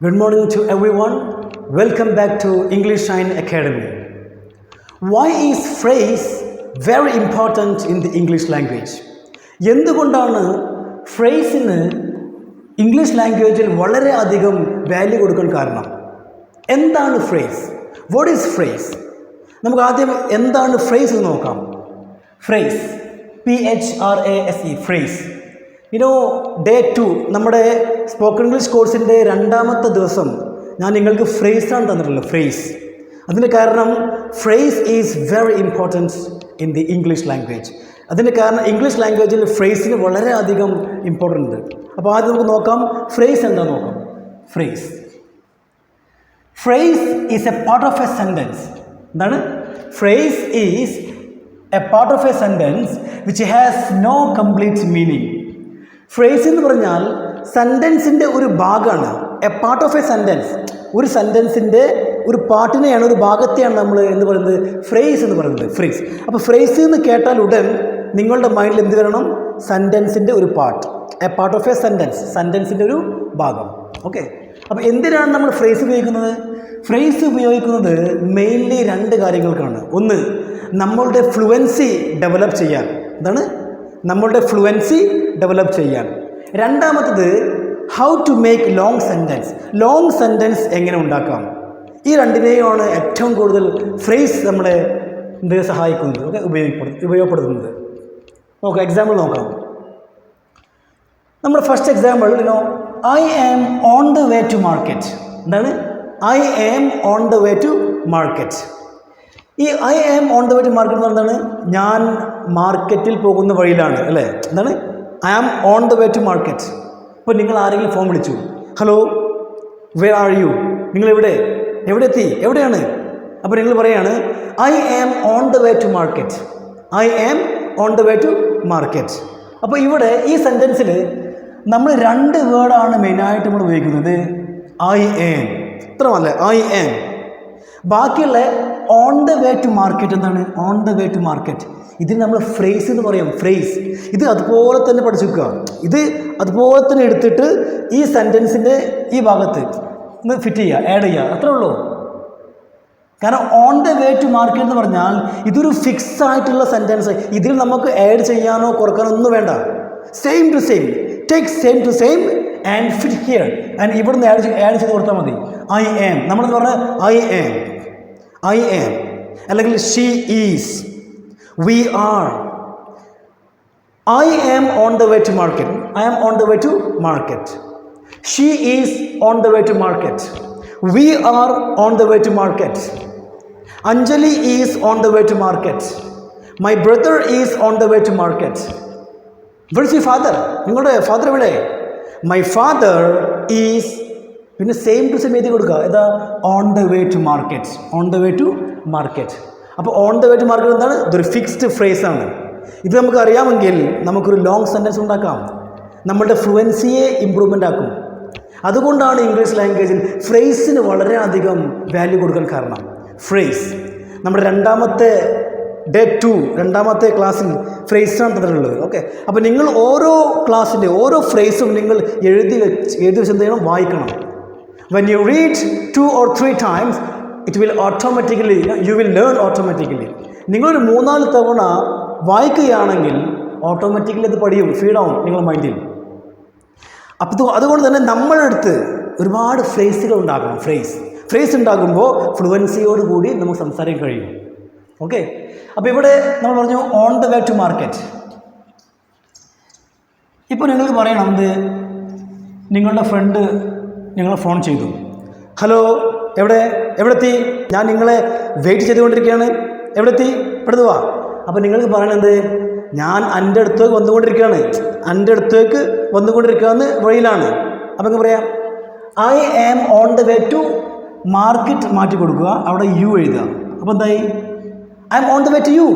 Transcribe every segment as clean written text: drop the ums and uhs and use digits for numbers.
Good morning to everyone. Welcome back to English Shine Academy. Why is phrase very important in the English language? എന്തുകൊണ്ടാണ് ഫ്രേസിന് English ലാംഗ്വേജിൽ വളരെയധികം value കൊടുക്കാൻ കാരണം? എന്താണ് phrase? What is phrase? നമുക്ക് ആദ്യം എന്താണ് ഫ്രേസ് എന്ന് നോക്കാം. Phrase, PHRASE, phrase. ഡേ 2 നമ്മുടെ സ്പോക്കൺ ഇംഗ്ലീഷ് കോഴ്സിൻ്റെ 2ാമത്തെ ദിവസം ഞാൻ നിങ്ങൾക്ക് ഫ്രേസാണ് തന്നിട്ടുള്ളത്. ഫ്രേസ്, അതിന് കാരണം phrase is very important in the English language. അതിന് കാരണം ഇംഗ്ലീഷ് ലാംഗ്വേജിൽ ഫ്രേസിന് വളരെയധികം ഇമ്പോർട്ടൻ്റ് ഉണ്ട്. അപ്പോൾ ആദ്യം നമുക്ക് നോക്കാം ഫ്രേസ് എന്താ നോക്കാം. Phrase is a part of a sentence. എന്താണ്? Phrase is a part of a sentence which has no complete meaning. Phrase എന്ന് പറഞ്ഞാൽ സെൻറ്റൻസിൻ്റെ ഒരു ഭാഗമാണ്. A part of a sentence, ഒരു സെൻറ്റൻസിൻ്റെ ഒരു പാർട്ടിനെയാണ്, ഒരു ഭാഗത്തെയാണ് നമ്മൾ എന്ന് പറയുന്നത് ഫ്രേസ് എന്ന് പറയുന്നത്. ഫ്രേസ്. അപ്പോൾ ഫ്രേസ് എന്ന് കേട്ടാൽ ഉടൻ നിങ്ങളുടെ മൈൻഡിൽ എന്ത് വരണം? സെൻറ്റൻസിൻ്റെ ഒരു part, a part of a sentence, സെൻറ്റൻസിൻ്റെ ഒരു ഭാഗം. ഓക്കെ. അപ്പോൾ എന്തിനാണ് നമ്മൾ ഫ്രേസ് ഉപയോഗിക്കുന്നത്? ഫ്രേസ് ഉപയോഗിക്കുന്നത് മെയിൻലി 2 കാര്യങ്ങൾക്കാണ്. ഒന്ന്, നമ്മളുടെ ഫ്ലുവൻസി ഡെവലപ്പ് ചെയ്യാൻ. എന്താണ്? നമ്മളുടെ ഫ്ലുവൻസി ഡെവലപ്പ് ചെയ്യാൻ. രണ്ടാമത്തത്, how to make long sentence. Long sentence എങ്ങനെ ഉണ്ടാക്കാം. ഈ 2നെയാണ് ഏറ്റവും കൂടുതൽ ഫ്രേസ് നമ്മളെ സഹായിക്കുന്നത്, ഓക്കെ, ഉപയോഗപ്പെടുത്തുന്നത്. നോക്കാം, എക്സാമ്പിൾ നോക്കാം. നമ്മുടെ first example, I am on the way to market. എന്താണ്? I am on the way to market. ഈ I am on the way to market എന്ന് പറഞ്ഞാൽ ഞാൻ മാർക്കറ്റിൽ പോകുന്ന വഴിയിലാണ്, അല്ലേ? എന്താണ്? I am on the way to market. ഇപ്പോൾ നിങ്ങൾ ആരെങ്കിലും ഫോൺ വിളിച്ചു, ഹലോ വേർ ആർ യു, നിങ്ങൾ എവിടെ എത്തി, എവിടെയാണ്? അപ്പോൾ നിങ്ങൾ പറയാണ് I am on the way to market. I am on the way to market. അപ്പോൾ ഇവിടെ ഈ സെൻറ്റൻസിൽ നമ്മൾ 2 വേർഡാണ് മെയിനായിട്ട് നമ്മൾ ഉപയോഗിക്കുന്നത്. ഐ ആം, ഇത്രമല്ല, ഐ ആം. ബാക്കിയുള്ള on the way to market എന്താണ്? On the way to market. ഇതിന് നമ്മൾ ഫ്രേസ് എന്ന് പറയാം. ഫ്രേസ് ഇത് അതുപോലെ തന്നെ പഠിച്ചു വെക്കുക. ഇത് അതുപോലെ തന്നെ എടുത്തിട്ട് ഈ സെൻറ്റൻസിൻ്റെ ഈ ഭാഗത്ത് ഒന്ന് ഫിറ്റ് ചെയ്യുക, ആഡ് ചെയ്യുക, അത്രേ ഉള്ളൂ. കാരണം on the way to market എന്ന് പറഞ്ഞാൽ ഇതൊരു ഫിക്സ് ആയിട്ടുള്ള സെൻറ്റൻസ്. ഇതിൽ നമുക്ക് ആഡ് ചെയ്യാനോ കുറക്കാനോ ഒന്നും വേണ്ട. Same to same, take same to same and fit here. And ഇവിടുന്ന് ആഡ് ചെയ്ത് കൊടുത്താൽ മതി. ഐ ആം, നമ്മളെന്ന് പറഞ്ഞാൽ ഐ ആം, ഐ ആം, അല്ലെങ്കിൽ she is, we are. I am on the way to market. I am on the way to market. She is on the way to market. We are on the way to market. Anjali is on the way to market. My brother is on the way to market. Where is your father? നിങ്ങളുടെ father എവിടെ? My father is, പിന്നെ same to same എഴുതി കൊടുക്കുക. ഏതാ? On the way to market, on the way to market. അപ്പോൾ on the way to market എന്താണ്? ഇതൊരു fixed ഫ്രേസാണ്. ഇത് നമുക്ക് അറിയാമെങ്കിൽ നമുക്കൊരു ലോങ് സെൻറ്റൻസ് ഉണ്ടാക്കാം, നമ്മളുടെ ഫ്ലുവൻസിയെ ഇമ്പ്രൂവ്മെൻ്റ് ആക്കും. അതുകൊണ്ടാണ് ഇംഗ്ലീഷ് ലാംഗ്വേജിൽ ഫ്രേസിന് വളരെയധികം വാല്യൂ കൊടുക്കാൻ കാരണം. ഫ്രേസ് നമ്മുടെ 2ാമത്തെ ഡേ 2 2ാമത്തെ ക്ലാസ്സിൽ ഫ്രേസാണ് തന്നിട്ടുള്ളത്. ഓക്കെ. അപ്പോൾ നിങ്ങൾ ഓരോ ക്ലാസ്സിൻ്റെ ഓരോ ഫ്രേസും നിങ്ങൾ എഴുതി വെച്ച് എന്ത് ചെയ്യണം? വായിക്കണം. When you read 2 or 3 times, it will automatically, you will learn automatically. നിങ്ങളൊരു 3-4 തവണ വായിക്കുകയാണെങ്കിൽ ഓട്ടോമാറ്റിക്കലി അത് പഠിയും, ഫീഡാവും നിങ്ങളുടെ മൈൻഡിൽ. അപ്പോൾ അതുകൊണ്ട് തന്നെ നമ്മളടുത്ത് ഒരുപാട് ഫ്രേസുകൾ ഉണ്ടാക്കണം. ഫ്രേസ് ഉണ്ടാകുമ്പോൾ ഫ്ലുവൻസിയോടുകൂടി നമുക്ക് സംസാരിക്കാൻ കഴിയും. ഓക്കെ. അപ്പോൾ ഇവിടെ നമ്മൾ പറഞ്ഞു on the way to market. ഇപ്പോൾ നിങ്ങൾക്ക് പറയണം, നിങ്ങളുടെ ഫ്രണ്ട് നിങ്ങളെ ഫോൺ ചെയ്തു, ഹലോ എവിടെ എത്തി, ഞാൻ നിങ്ങളെ വെയിറ്റ് ചെയ്തുകൊണ്ടിരിക്കുകയാണ്, എവിടെ എത്തി, ഇവിടുന്ന് വാ. അപ്പോൾ നിങ്ങൾക്ക് പറയണത്, ഞാൻ എൻ്റെ അടുത്തേക്ക് വന്നുകൊണ്ടിരിക്കുകയെന്ന് വഴിയിലാണ്. അപ്പോൾ നിങ്ങൾക്ക് പറയാം I am on the way to market, മാറ്റി കൊടുക്കുക, അവിടെ യു എഴുതുക. അപ്പോൾ എന്തായി? I am on the way to you,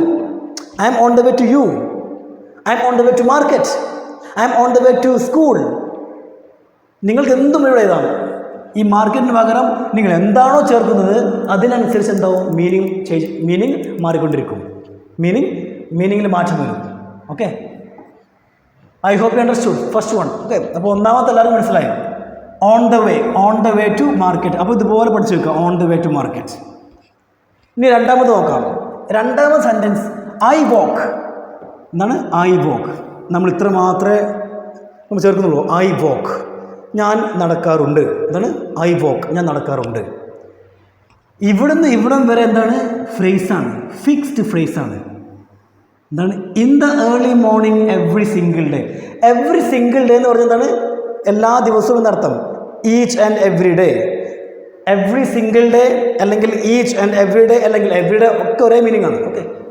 I am on the way to you, I am on the way to market, I am on the way to school. നിങ്ങൾക്ക് എന്തും ഇവിടെ എഴുതാം. ഈ മാർക്കറ്റിന് പകരം നിങ്ങൾ എന്താണോ ചേർക്കുന്നത് അതിനനുസരിച്ച് എന്താവും? മീനിങ് മാറിക്കൊണ്ടിരിക്കും. മീനിങ്ങിൽ മാറ്റം വരും. Okay. I hope you understood first one. Okay. അപ്പോൾ 1ാമത്തെ എല്ലാവരും മനസ്സിലായി. On the way to market. അപ്പോൾ ഇതുപോലെ പഠിച്ചു വെക്കുക, on the way to market. ഇനി രണ്ടാമത് നോക്കാം. രണ്ടാമത് സെൻറ്റൻസ് ഐ വോക്ക്. എന്താണ് ഐ വോക്ക്? നമ്മൾ ഇത്ര മാത്രമേ നമ്മൾ ചേർക്കുന്നുള്ളൂ. ഐ വോക്ക്, ഞാൻ നടക്കാറുണ്ട്. എന്താണ് ഐ വോക്ക്, ഞാൻ നടക്കാറുണ്ട്. ഇവിടുന്ന് ഇവിടം വരെ എന്താണ് ഫ്രേസാണ്, ഫിക്സ്ഡ് ഫ്രേസാണ്. എന്താണ് in the early morning every single day. Every single day എന്ന് പറഞ്ഞാൽ എന്താണ് എല്ലാ ദിവസവും എന്നർത്ഥം. Each and every day, every single day അല്ലെങ്കിൽ ഈച്ച് ആൻഡ് എവ്രി ഡേ അല്ലെങ്കിൽ എവ്രി ഡേ ഒക്കെ ഒരേ മീനിങ് ആണ്.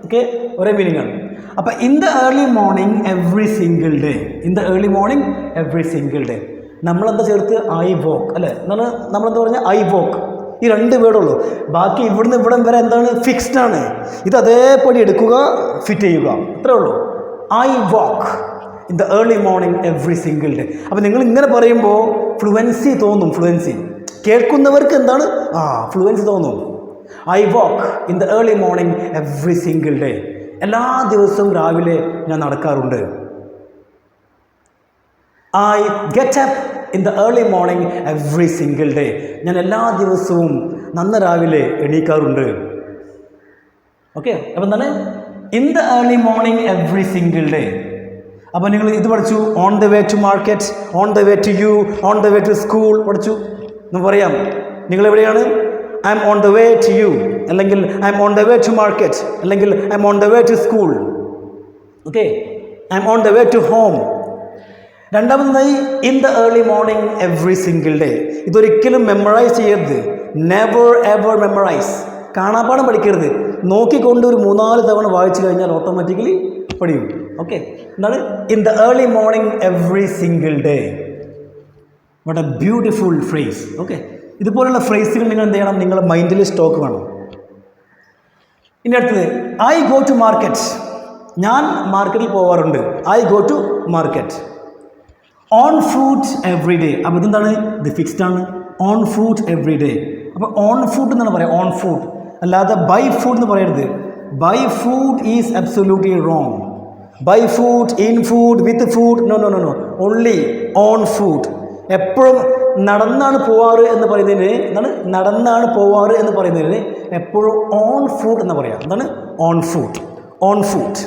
ഓക്കെ ഒരേ മീനിങ് ആണ്. അപ്പോൾ in the early morning every single day, in the early morning every single day. നമ്മളെന്താ ചേർത്ത് ഐ വോക്ക് അല്ലേ? എന്താണ് നമ്മളെന്താ പറഞ്ഞാൽ ഐ വോക്ക്. ഈ രണ്ട് വേർഡുള്ളൂ. ബാക്കി ഇവിടുന്ന് ഇവിടം വരെ എന്താണ് ഫിക്സ്ഡ് ആണ്. ഇത് അതേപടി എടുക്കുക, ഫിറ്റ് ചെയ്യുക, അത്രേ ഉള്ളൂ. I walk in the early morning every single day. അപ്പോൾ നിങ്ങൾ ഇങ്ങനെ പറയുമ്പോൾ ഫ്ലുവൻസി തോന്നും. ഫ്ലുവൻസി കേൾക്കുന്നവർക്ക് എന്താണ് ഫ്ലുവൻസി തോന്നും. I walk in the early morning every single day. എല്ലാ ദിവസവും രാവിലെ ഞാൻ നടക്കാറുണ്ട്. I get up in the early morning every single day. ഞാൻ എല്ലാ ദിവസവും നന്ന രാവിലെ എണീക്കാറുണ്ട്. ഓക്കെ, അപ്പോൾ എന്താണ് in the early morning every single day. അപ്പോൾ നിങ്ങൾ ഇത് പഠിച്ചു. On the way to market, on the way to you, on the way to school പഠിച്ചു. എന്ന് പറയാം നിങ്ങളെവിടെയാണ്? I am on the way to you, അല്ലെങ്കിൽ I am on the way to market, അല്ലെങ്കിൽ I am on the way to school. Okay, I am on the way to home. രണ്ടാമതായി in the early morning every single day. ഇതൊരിക്കലും memorise ചെയ്യരുത്. Never ever memorise. കാണാപ്പാടം പഠിക്കരുത്. നോക്കിക്കൊണ്ട് ഒരു 3-4 തവണ വായിച്ചു കഴിഞ്ഞാൽ ഓട്ടോമാറ്റിക്കലി പഠിക്കും. ഓക്കെ, എന്താണ് in the early morning every single day. What A beautiful phrase. Okay, ഇതുപോലുള്ള ഫ്രേസുകൾ നിങ്ങൾ എന്ത് ചെയ്യണം? നിങ്ങളുടെ മൈൻഡിൽ സ്റ്റോക്ക് വേണം. ഇനി അടുത്തത് ഐ ഗോ ടു മാർക്കറ്റ്. ഞാൻ മാർക്കറ്റിൽ പോകാറുണ്ട്. I go to market. On foot every day. അപ്പോൾ ഇതെന്താണ്? ഇത് ഫിക്സ്ഡ് ആണ്. On foot every day. അപ്പോൾ ഓൺ ഫുഡ് എന്നാണ് പറയുക, ഓൺ ഫുഡ്, അല്ലാതെ ബൈ ഫുഡ് എന്ന് പറയരുത്. By foot is absolutely wrong. By foot, in foot, with foot, no no no no, only on foot. എപ്പോഴും നടന്നാണ് പോവാറ് എന്ന് പറയുന്നതിന് എന്താണ്? നടന്നാണ് പോവാറ് എന്ന് പറയുന്നതിന് എപ്പോഴും ഓൺ ഫുഡ് എന്ന് പറയാം. എന്താണ്? On food, on food,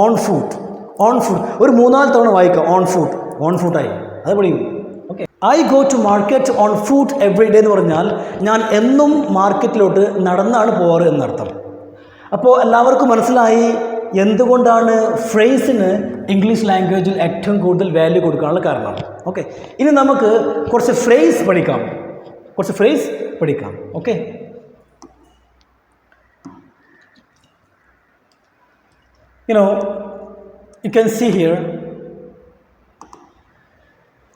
on food, on food. ഒരു 3-4 തവണ വായിക്കാം. ഓൺ ഫുഡ്, ഓൺ ഫുഡായി, അത് പഠിക്കും. Okay, I go to market on foot every day എന്ന് പറഞ്ഞാൽ ഞാൻ എന്നും മാർക്കറ്റിലോട്ട് നടന്നാണ് പോവാറ് എന്നർത്ഥം. അപ്പോൾ എല്ലാവർക്കും മനസ്സിലായി എന്തുകൊണ്ടാണ് ഫ്രേസിന് ഇംഗ്ലീഷ് ലാംഗ്വേജിൽ ഏറ്റവും കൂടുതൽ വാല്യൂ കൊടുക്കാനുള്ള കാരണം. ഓക്കെ, ഇനി നമുക്ക് കുറച്ച് ഫ്രേസ് പഠിക്കാം. Okay, you can see here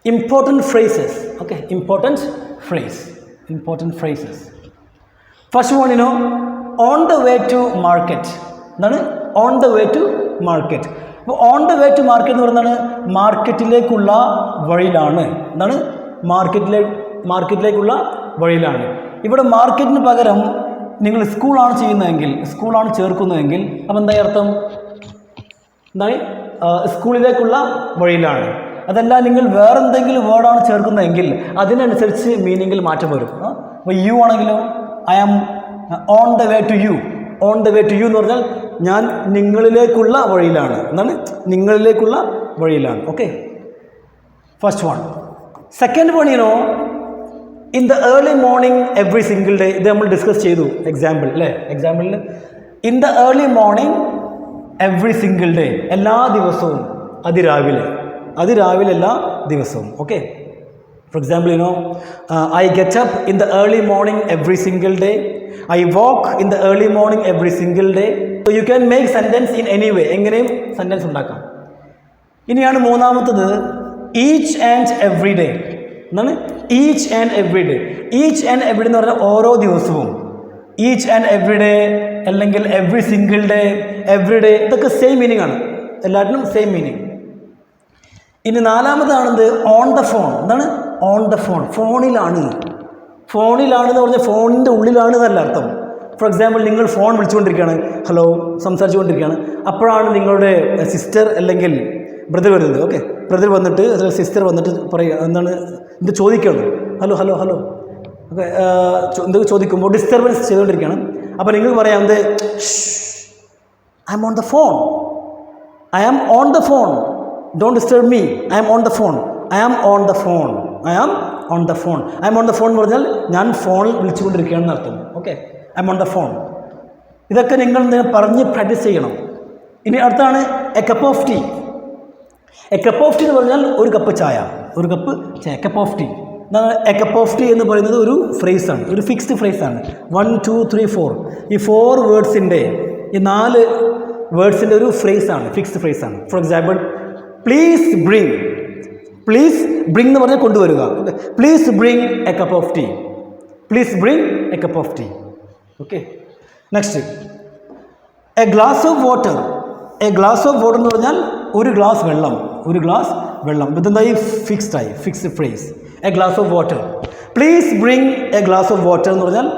important phrases. Okay, important phrases. First one, on the way to market. എന്താണ്? On the way to market. അപ്പോൾ on the way to market എന്ന് പറയുന്നതാണ് മാർക്കറ്റിലേക്കുള്ള വഴിയിലാണ്. എന്താണ്? മാർക്കറ്റിലേക്കുള്ള വഴിയിലാണ്. ഇവിടെ മാർക്കറ്റിന് പകരം നിങ്ങൾ സ്കൂളാണ് ചെയ്യുന്നതെങ്കിൽ, സ്കൂളാണ് ചേർക്കുന്നതെങ്കിൽ അപ്പോൾ എന്താ അർത്ഥം? എന്താണ്? സ്കൂളിലേക്കുള്ള വഴിയിലാണ്. അതല്ല നിങ്ങൾ വേറെന്തെങ്കിലും വേർഡാണ് ചേർക്കുന്നതെങ്കിൽ അതിനനുസരിച്ച് മീനിങ്ങിൽ മാറ്റം വരും. അപ്പോൾ യു ആണെങ്കിലോ I am on the way to you. On the way to you എന്ന് പറഞ്ഞാൽ ഞാൻ നിങ്ങളിലേക്കുള്ള വഴിയിലാണ്. എന്താണ്? നിങ്ങളിലേക്കുള്ള വഴിയിലാണ്. Okay, first one. Second one, in the early morning every single day. ഇത് നമ്മൾ ഡിസ്കസ് ചെയ്തു എക്സാമ്പിൾ അല്ലേ? എക്സാമ്പിളിൽ in the early morning every single day, എല്ലാ ദിവസവും, അതിരാവിലെ എല്ലാ ദിവസവും. Okay, for example I get up in the early morning every single day. I walk in the early morning every single day. So you can make sentence in any way. എങ്ങനെയും sentence ഉണ്ടാക്കാം. ഇനിയാണ് മൂന്നാമത്തത് each and every day. എന്താണ്? Each and every day. Each and every എന്ന് പറഞ്ഞാൽ ഓരോ ദിവസവും. Each and every day അല്ലെങ്കിൽ every single day, every day, ഇതൊക്കെ സെയിം മീനിങ് ആണ്. എല്ലാറ്റിനും സെയിം മീനിങ്. ഇനി നാലാമതാണെന്ത്? On the phone. എന്താണ്? ഓൺ ദ ഫോൺ, ഫോണിലാണെന്ന് പറഞ്ഞാൽ ഫോണിൻ്റെ ഉള്ളിലാണ് എന്നല്ല അർത്ഥം. ഫോർ എക്സാമ്പിൾ നിങ്ങൾ ഫോൺ വിളിച്ചുകൊണ്ടിരിക്കുകയാണ്, ഹലോ സംസാരിച്ചുകൊണ്ടിരിക്കുകയാണ്. അപ്പോഴാണ് നിങ്ങളുടെ സിസ്റ്റർ അല്ലെങ്കിൽ ബ്രദർ വരുന്നത്. ഓക്കെ, ബ്രദർ വന്നിട്ട് അതിൽ സിസ്റ്റർ വന്നിട്ട് പറയുക എന്താണ് ഇത് ചോദിക്കുകയാണ്, ഹലോ ഹലോ ഹലോ ഓക്കെ, എന്ത് ചോദിക്കുമ്പോൾ ഡിസ്റ്റർബൻസ് ചെയ്തുകൊണ്ടിരിക്കുകയാണ്. അപ്പോൾ നിങ്ങൾ പറയാം എന്ത്, I am on the phone, I am on the phone, don't disturb me, I am on the phone, I am on the phone, I am on the phone. I am on the phone എന്ന് പറഞ്ഞാൽ ഞാൻ ഫോണിൽ വിളിച്ചുകൊണ്ടിരിക്കുകയാണെന്ന് അർത്ഥം. Okay, I am on the phone. ഇതൊക്കെ നിങ്ങൾ പറഞ്ഞ് practice ചെയ്യണം. ഇനി അടുത്താണ് a cup of tea. A cup of tea എന്ന് പറഞ്ഞാൽ ഒരു കപ്പ് ചായ, ഒരു കപ്പ് ചായ, cup of tea. A cup of tea എന്ന് പറയുന്നത് ഒരു ഫ്രേസാണ്, ഒരു ഫിക്സ്ഡ് ഫ്രേസാണ്. 1 2 3 4 ഈ 4 വേർഡ്സിൻ്റെ, ഈ 4 വേർഡ്സിൻ്റെ ഒരു ഫ്രേസാണ്, ഫിക്സ്ഡ് ഫ്രേസാണ്. For example, please bring, please bring എന്ന് പറഞ്ഞാൽ കൊണ്ടുവരിക. Okay, please bring a cup of tea, please bring a cup of tea. Okay, next a glass of water. A glass of water എന്ന് പറഞ്ഞാൽ ഒരു ഗ്ലാസ് വെള്ളം, ഒരു glass വെള്ളം. ഇതെന്തായി ഫിക്സ്ഡായി, fixed phrase. A glass of water, please bring a glass of water എന്ന് പറഞ്ഞാൽ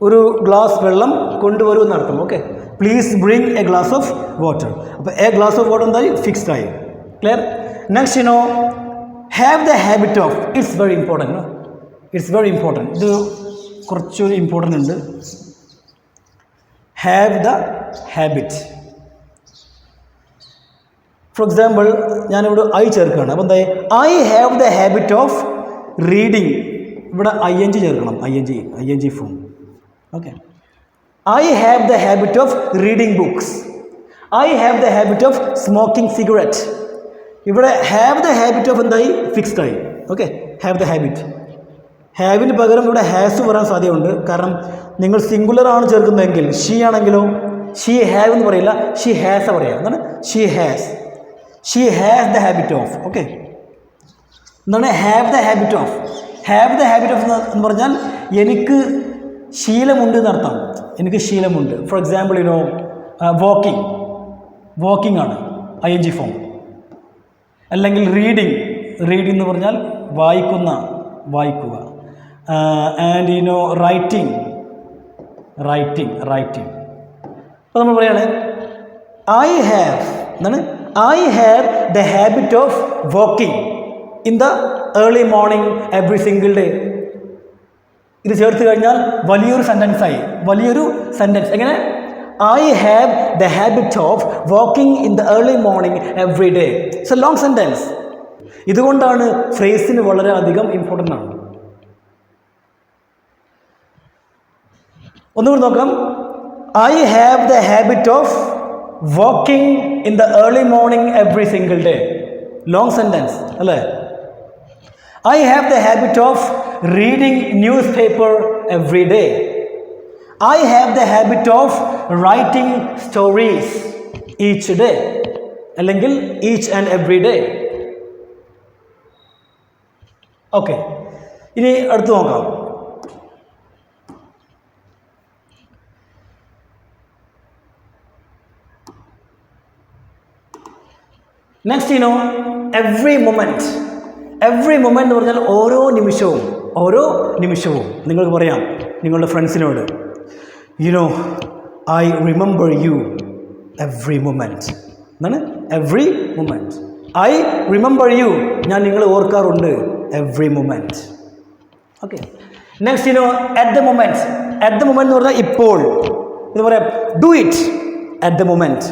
ഒരു ഗ്ലാസ് വെള്ളം കൊണ്ടുവരൂ എന്നർത്ഥം. Okay, please bring a glass of water. അപ്പോൾ എ ഗ്ലാസ് ഓഫ് വാട്ടർ എന്തായി ഫിക്സ്ഡായി. Clear? Next have the habit of. It's very important, it's very important. ഇത് കുറച്ചൊരു ഇമ്പോർട്ടൻ്റ് ഉണ്ട്. Have the habit. For example, ഞാനിവിടെ ഐ ചേർക്കുകയാണ്. അപ്പോൾ എന്തായി, I have the habit of reading. ഇവിടെ ING ചേർക്കണം, ING form. Okay, I have the habit of reading books. I have the habit of smoking cigarette. ഇവിടെ have the habit of എന്തായി ഫിക്സ്ഡായി. Okay, have the habit. ഹാവിന് പകരം ഇവിടെ has വരാൻ സാധ്യതയുണ്ട്. കാരണം നിങ്ങൾ സിംഗുലർ ആണ് ചേർക്കുന്നതെങ്കിൽ, ഷീ ആണെങ്കിലോ ഷീ ഹാവ് എന്ന് പറയില്ല, ഷീ ഹാസ് പറയാം. എന്താണ് she has, she has the habit of. Okay, എന്താണ് have the habit of. Have the habit of എന്ന് പറഞ്ഞാൽ എനിക്ക് ശീലമുണ്ട് എന്നർത്ഥം, എനിക്ക് ശീലമുണ്ട്. ഫോർ എക്സാമ്പിൾ വാക്കിംഗ്, വാക്കിംഗ് ആണ് ING ഫോം. അല്ലെങ്കിൽ റീഡിങ്, റീഡിംഗ് എന്ന് പറഞ്ഞാൽ വായിക്കുന്ന, വായിക്കുക. And writing, writing, writing. അപ്പോൾ നമ്മൾ പറയുകയാണ് ഐ ഹാവ്, എന്താണ് I have the habit of walking in the early morning every single day. ഇത് ചേർത്ത് കഴിഞ്ഞാൽ വലിയൊരു സെൻറ്റൻസായി, വലിയൊരു സെൻറ്റൻസ്. എങ്ങനെ? I have the habit of walking in the early morning every day. It's a long sentence. ഇതുകൊണ്ടാണ് ഫ്രേസിന് വളരെ അധികം ഇമ്പോർട്ടൻ്റ് ആണ്. ഒന്നുകൂടി നോക്കാം. I have the habit of walking in the early morning every single day. Long sentence അല്ലേ? I have the habit of reading newspaper every day. I have the habit of writing stories each day, അല്ലെങ്കിൽ each and every day. Okay, ഇനി അടുത്ത് നോക്കാം. Next every moment. Every moment എന്ന് പറഞ്ഞാൽ ഓരോ നിമിഷവും, ഓരോ നിമിഷവും നിങ്ങൾക്ക് പറയാം നിങ്ങളുടെ ഫ്രണ്ട്സിനോട്, I remember you every moment. എന്താണ് every moment? I remember you, ഞാൻ നിങ്ങളെ ഓർക്കാറുണ്ട് every moment. Okay, next at the moment. At the moment എന്ന് പറഞ്ഞാൽ ഇപ്പോൾ. ഇത് പറയാം do it at the moment.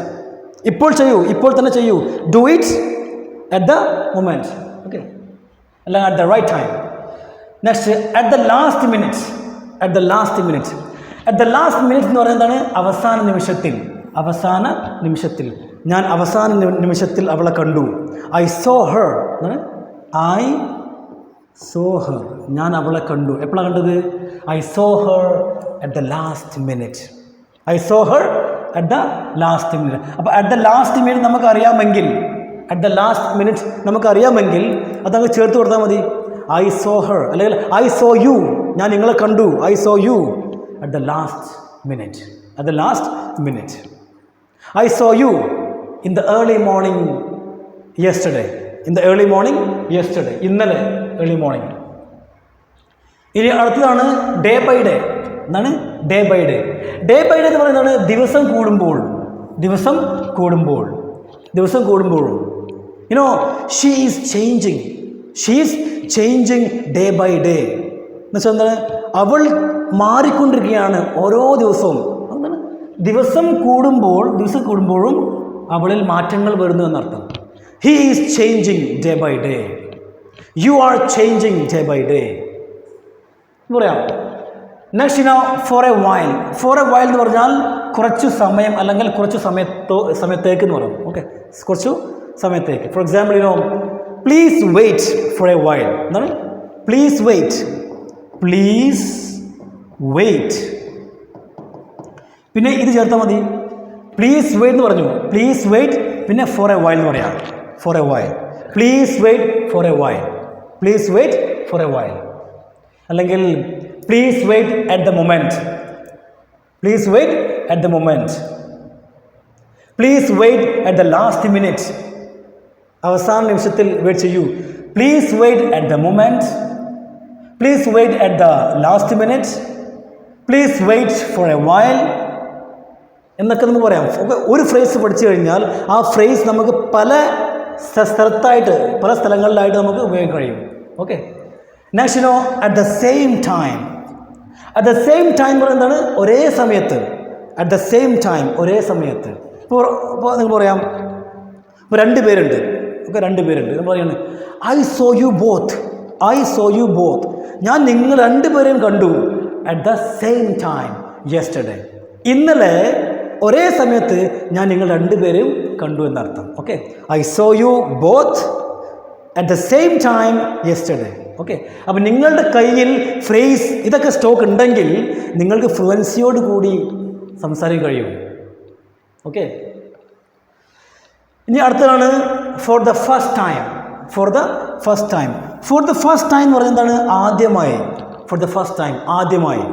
ഇപ്പോൾ ചെയ്യൂ, ഇപ്പോൾ തന്നെ ചെയ്യൂ. Do it at the moment. Okay, അല്ലെങ്കിൽ at the right time. Next at the last minute. At the last minute. At the last minute എന്ന് പറയുന്നത് എന്താണ്? അവസാന നിമിഷത്തിൽ. അവസാന നിമിഷത്തിൽ. ഞാൻ അവസാന നിമിഷത്തിൽ അവളെ കണ്ടു. I saw her. I saw her, ഞാൻ അവളെ കണ്ടു. എപ്പോഴാണ് കണ്ടത്? I saw her at the last minute. I saw her at the last minute. അപ്പോൾ അറ്റ് ദ ലാസ്റ്റ് മിനിറ്റ് നമുക്കറിയാമെങ്കിൽ, അറ്റ് ദ ലാസ്റ്റ് മിനിറ്റ് നമുക്കറിയാമെങ്കിൽ അതങ്ങ് ചേർത്ത് കൊടുത്താൽ മതി. ഐ സോ ഹർ, അല്ലെങ്കിൽ ഐ സോ യു, ഞാൻ നിങ്ങളെ കണ്ടു. I saw you at the last minute. At the last minute. I saw you in the early morning yesterday. In the early morning yesterday, ഇന്നലെ ഏർലി മോർണിംഗ്. ഇനി അടുത്തതാണ് day by day. എന്താണ് day by day? Day by day എന്ന് പറയുന്നതാണ് ദിവസം കൂടുമ്പോൾ, ദിവസം കൂടുമ്പോൾ, ദിവസം കൂടുമ്പോഴും. She is changing day by day എന്നുവെച്ചാൽ എന്താണ്, അവൾ മാറിക്കൊണ്ടിരിക്കുകയാണ് ഓരോ ദിവസവും. എന്താണ്, ദിവസം കൂടുമ്പോഴും അവളിൽ മാറ്റങ്ങൾ വരുന്നു എന്നർത്ഥം. He is changing day by day. You are changing day by day എന്ന് പറയാം. നെക്സ്റ്റ് ഫോർ എ വൈൽ എന്ന് പറഞ്ഞാൽ കുറച്ചു സമയം അല്ലെങ്കിൽ കുറച്ചു സമയത്തേക്ക് എന്ന് പറയും. ഓക്കെ, കുറച്ചു സമയത്തേക്ക്. For example please wait for a while. എന്താണ്, പ്ലീസ് വെയിറ്റ്. പിന്നെ ഇത് ചേർത്താൽ മതി. പ്ലീസ് വെയിറ്റ് എന്ന് പറഞ്ഞു, പ്ലീസ് വെയിറ്റ്, പിന്നെ ഫോർ എ വൈൽ എന്ന് പറയാം. For a while, please wait for a while, please wait for a while. അല്ലെങ്കിൽ please wait at the moment, please wait at the moment, please wait at the last minute. അവസാന നിമിഷത്തിൽ wait ചെയ്യൂ. Please wait at the moment, please wait at the last minute, please wait for a while എന്നൊക്കെ നമുക്ക് പറയാം. ഒരു phrase പഠിച്ചു കഴിഞ്ഞാൽ ആ ഫ്രേസ് നമുക്ക് പല സ്ഥലങ്ങളിലായിട്ട് നമുക്ക് ഉപയോഗിക്കാൻ കഴിയും. Okay, next at the same time. At the same time എന്താണ്, ഒരേ സമയത്ത്. അറ്റ് ദ സെയിം ടൈം, ഒരേ സമയത്ത്. ഇപ്പോൾ നിങ്ങൾക്ക് പറയാം, ഇപ്പോൾ രണ്ട് പേരുണ്ട്. നമ്മൾ പറയുന്നത് ഐ സോ യു ബോത്ത്. ഞാൻ നിങ്ങൾ രണ്ടുപേരെയും കണ്ടു. At the same time yesterday. ഇന്നലെ ഒരേ സമയത്ത് ഞാൻ നിങ്ങൾ രണ്ടുപേരും കണ്ടു എന്നർത്ഥം. Okay, I saw you both at the same time yesterday. Okay, അപ്പം നിങ്ങളുടെ കയ്യിൽ ഫ്രേസ് ഇതൊക്കെ സ്റ്റോക്ക് ഉണ്ടെങ്കിൽ നിങ്ങൾക്ക് ഫ്ലുവൻസിയോട് കൂടി സംസാരിക്കാൻ കഴിയും. ഓക്കെ, ഇനി അടുത്തതാണ് ഫോർ ദ ഫസ്റ്റ് ടൈം എന്ന് പറയുന്നത് എന്താണ്, ആദ്യമായി. ഫോർ ദ ഫസ്റ്റ് ടൈം, ആദ്യമായി.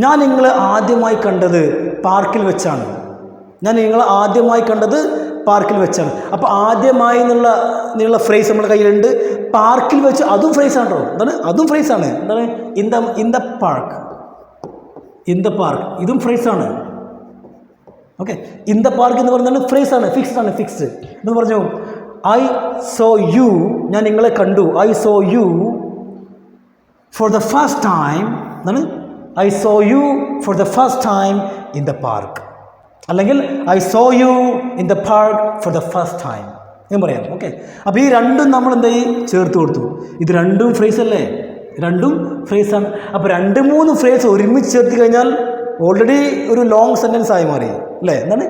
ഞാൻ നിങ്ങളെ ആദ്യമായി കണ്ടത് പാർക്കിൽ വെച്ചാണ്. അപ്പോൾ ആദ്യമായി എന്നുള്ള ഫ്രേസ് നമ്മുടെ കയ്യിലുണ്ട്. പാർക്കിൽ വെച്ച് അതും ഫ്രേസാണ് കേട്ടോ. അതും ഫ്രേസാണ്. എന്താണ്, ഇൻ ദ പാർക്ക്, ഇതും ഫ്രേസാണ്. ഓക്കെ, ഇൻ ദ പാർക്ക് എന്ന് പറഞ്ഞാൽ ഫ്രേസാണ്, ഫിക്സ്ഡ് എന്ന് പറഞ്ഞു. ഐ സോ യു, ഞാൻ നിങ്ങളെ കണ്ടു. I saw you for the first time. എന്താണ്, I saw you for the first time in the park. അല്ലെങ്കിൽ I saw you in the park for the first time എന്ന് പറയാം. Okay, അപ്പോൾ ഈ രണ്ടും നമ്മൾ എന്തായി ചേർത്ത് കൊടുത്തു. ഇത് രണ്ടും ഫ്രേസ് അല്ലേ, രണ്ടും ഫ്രേസാണ്. അപ്പോൾ 2-3 ഫ്രേസ് ഒരുമിച്ച് ചേർത്ത് കഴിഞ്ഞാൽ ഓൾറെഡി ഒരു ലോങ് സെൻറ്റൻസ് ആയി മാറി അല്ലേ. എന്താണ്,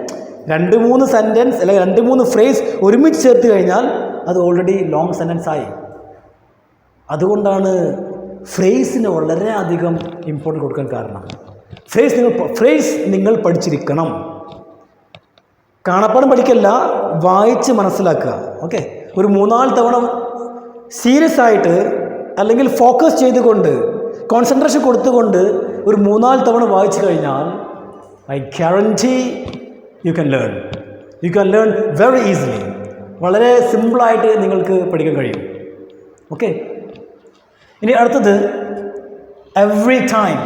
2-3 സെൻറ്റൻസ് അല്ലെങ്കിൽ 2-3 ഫ്രേസ് ഒരുമിച്ച് ചേർത്ത് കഴിഞ്ഞാൽ അത് ഓൾറെഡി ലോങ് സെൻറ്റൻസ് ആയി. അതുകൊണ്ടാണ് ഫ്രേസിന് വളരെയധികം ഇമ്പോർട്ടൻറ്റ് കൊടുക്കാൻ കാരണം. ഫ്രേസ് നിങ്ങൾ പഠിച്ചിരിക്കണം. കാണാപ്പാടം പഠിക്കല്ല, വായിച്ച് മനസ്സിലാക്കുക. ഓക്കെ, ഒരു 3-4 തവണ സീരിയസ് ആയിട്ട് അല്ലെങ്കിൽ ഫോക്കസ് ചെയ്തുകൊണ്ട് കോൺസെൻട്രേഷൻ കൊടുത്തുകൊണ്ട് ഒരു 3-4 തവണ വായിച്ചു കഴിഞ്ഞാൽ I guarantee you can learn very easily. വളരെ സിമ്പിളായിട്ട് നിങ്ങൾക്ക് പഠിക്കാൻ കഴിയും. ഓക്കെ, ഇനി അടുത്തത് എവ്രി ടൈം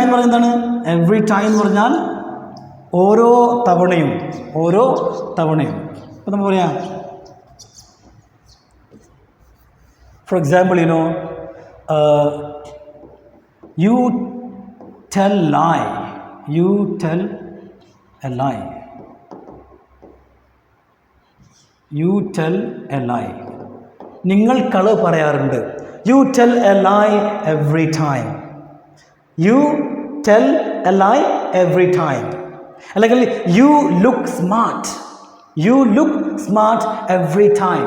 എന്ന് പറയുന്നത് എന്താണ്, എവ്രി ടൈം എന്ന് പറഞ്ഞാൽ ഓരോ തവണയും. ഇപ്പം നമ്മൾ പറയാം, for example you tell a lie. നിങ്ങൾ കളവ് പറയാറുണ്ട്. You tell a lie every time. അല്ലെങ്കിൽ you look smart every time.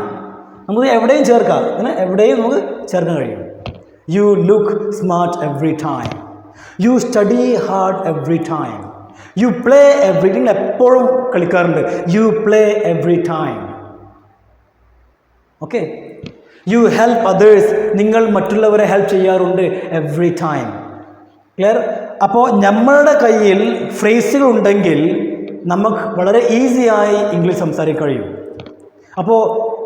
നമുക്ക് എവിടെയും ചേർക്കാം, അങ്ങനെ എവിടെയും നമുക്ക് ചേർക്കാൻ കഴിയും. You look smart every time. You study hard every time. You play every, നിങ്ങൾ എപ്പോഴും കളിക്കാറുണ്ട്. You play every time. Okay, you help others, നിങ്ങൾ മറ്റുള്ളവരെ ഹെൽപ്പ് ചെയ്യാറുണ്ട് എവ്രി ടൈം. ക്ലിയർ? അപ്പോൾ നമ്മളുടെ കയ്യിൽ ഫ്രേസുകൾ ഉണ്ടെങ്കിൽ നമുക്ക് വളരെ ഈസിയായി ഇംഗ്ലീഷ് സംസാരിക്കാൻ കഴിയും. അപ്പോൾ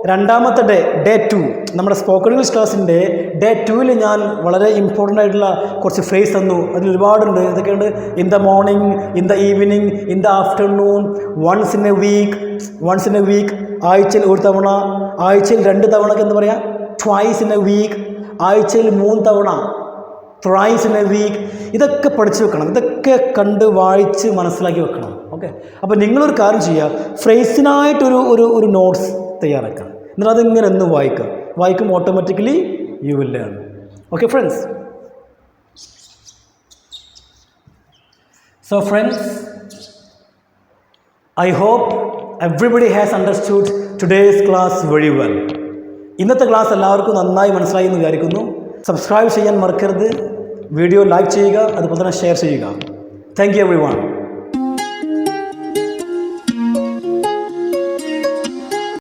രണ്ടാമത്തെ ഡേ 2 നമ്മുടെ സ്പോക്കൺ ഇംഗ്ലീഷ് ക്ലാസ്സിൻ്റെ ഡേ 2ൽ ഞാൻ വളരെ ഇമ്പോർട്ടൻ്റ് ആയിട്ടുള്ള കുറച്ച് ഫ്രേസ് തന്നു. അതിൽ ഒരുപാടുണ്ട്. ഇതൊക്കെയുണ്ട്. In the morning, in the evening, in the afternoon, once in a week, ആഴ്ചയിൽ ഒരു തവണ, ആഴ്ചയിൽ 2 തവണക്ക് എന്താ പറയുക, ട്വൈസ് ഇൻ എ വീക്ക്, ആഴ്ചയിൽ 3 തവണ, ത്രൈസ് ഇൻ എ വീക്ക്. ഇതൊക്കെ പഠിച്ചു വെക്കണം. ഇതൊക്കെ കണ്ട് വായിച്ച് മനസ്സിലാക്കി വെക്കണം. ഓക്കെ. അപ്പോൾ നിങ്ങളൊരു കാര്യം ചെയ്യുക, ഫ്രേസിനായിട്ടൊരു ഒരു നോട്ട്സ് തയ്യാറാക്കുക. എന്നിട്ട് അതിങ്ങനെ ഒന്ന് വായിക്കുമ്പോൾ automatically you will learn. Okay friends. So friends, I hope everybody has understood today's class very well. ഇന്നത്തെ ക്ലാസ് എല്ലാവർക്കും നന്നായി മനസ്സിലായി എന്ന് വിചാരിക്കുന്നു. സബ്സ്ക്രൈബ് ചെയ്യാൻ മറക്കരുത്. വീഡിയോ ലൈക്ക് ചെയ്യുക, അതുപോലെ തന്നെ ഷെയർ ചെയ്യുക. Thank you everyone.